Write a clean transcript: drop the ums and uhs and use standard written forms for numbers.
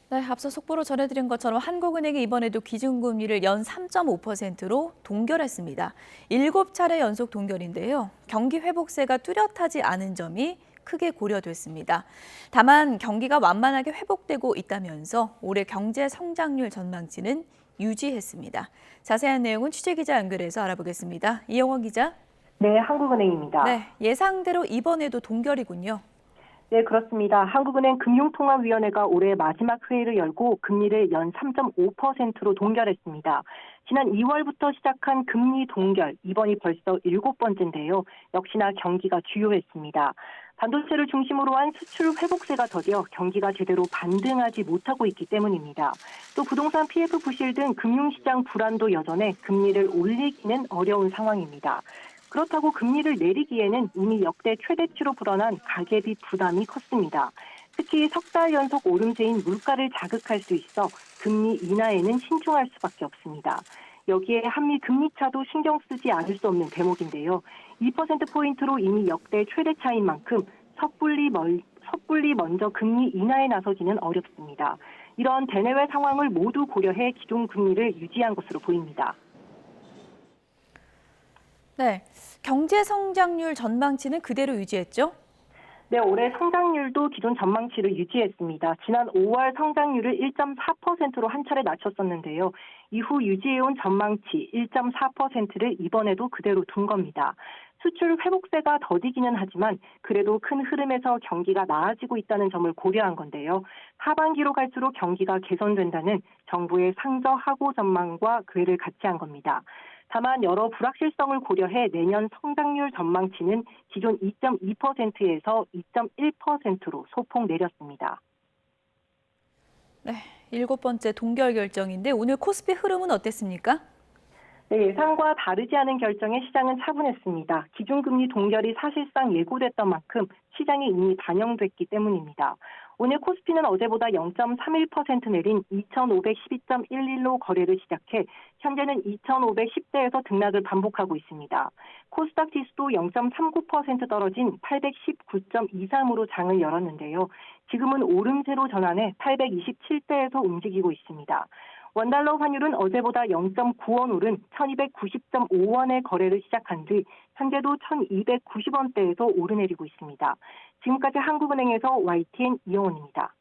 네, 앞서 속보로 전해드린 것처럼 한국은행이 이번에도 기준금리를 연 3.5%로 동결했습니다. 7차례 연속 동결인데요. 경기 회복세가 뚜렷하지 않은 점이 크게 고려됐습니다. 다만 경기가 완만하게 회복되고 있다면서 올해 경제 성장률 전망치는 유지했습니다. 자세한 내용은 취재기자 연결해서 알아보겠습니다. 이영원 기자. 네, 한국은행입니다. 네, 예상대로 이번에도 동결이군요. 네, 그렇습니다. 한국은행 금융통합위원회가 올해 마지막 회의를 열고 금리를 연 3.5%로 동결했습니다. 지난 2월부터 시작한 금리 동결, 이번이 벌써 7번째인데요. 역시나 경기가 주요했습니다. 반도체를 중심으로 한 수출 회복세가 더뎌 경기가 제대로 반등하지 못하고 있기 때문입니다. 또 부동산 PF 부실 등 금융시장 불안도 여전해 금리를 올리기는 어려운 상황입니다. 그렇다고 금리를 내리기에는 이미 역대 최대치로 불어난 가계비 부담이 컸습니다. 특히 석 달 연속 오름세인 물가를 자극할 수 있어 금리 인하에는 신중할 수밖에 없습니다. 여기에 한미 금리 차도 신경 쓰지 않을 수 없는 대목인데요. 2%포인트로 이미 역대 최대차인 만큼 섣불리 먼저 금리 인하에 나서기는 어렵습니다. 이런 대내외 상황을 모두 고려해 기존금리를 유지한 것으로 보입니다. 네, 경제 성장률 전망치는 그대로 유지했죠? 네, 올해 성장률도 기존 전망치를 유지했습니다. 지난 5월 성장률을 1.4%로 한 차례 낮췄었는데요. 이후 유지해온 전망치 1.4%를 이번에도 그대로 둔 겁니다. 수출 회복세가 더디기는 하지만 그래도 큰 흐름에서 경기가 나아지고 있다는 점을 고려한 건데요. 하반기로 갈수록 경기가 개선된다는 정부의 상저하고 전망과 궤를 같이 한 겁니다. 다만 여러 불확실성을 고려해 내년 성장률 전망치는 기존 2.2%에서 2.1%로 소폭 내렸습니다. 네, 7번째 동결 결정인데 오늘 코스피 흐름은 어땠습니까? 네, 예상과 다르지 않은 결정에 시장은 차분했습니다. 기준금리 동결이 사실상 예고됐던 만큼 시장에 이미 반영됐기 때문입니다. 오늘 코스피는 어제보다 0.31% 내린 2,512.11로 거래를 시작해 현재는 2,510대에서 등락을 반복하고 있습니다. 코스닥 지수도 0.39% 떨어진 819.23으로 장을 열었는데요. 지금은 오름세로 전환해 827대에서 움직이고 있습니다. 원달러 환율은 어제보다 0.9원 오른 1290.5원에 거래를 시작한 뒤 현재도 1290원대에서 오르내리고 있습니다. 지금까지 한국은행에서 YTN 이영원입니다.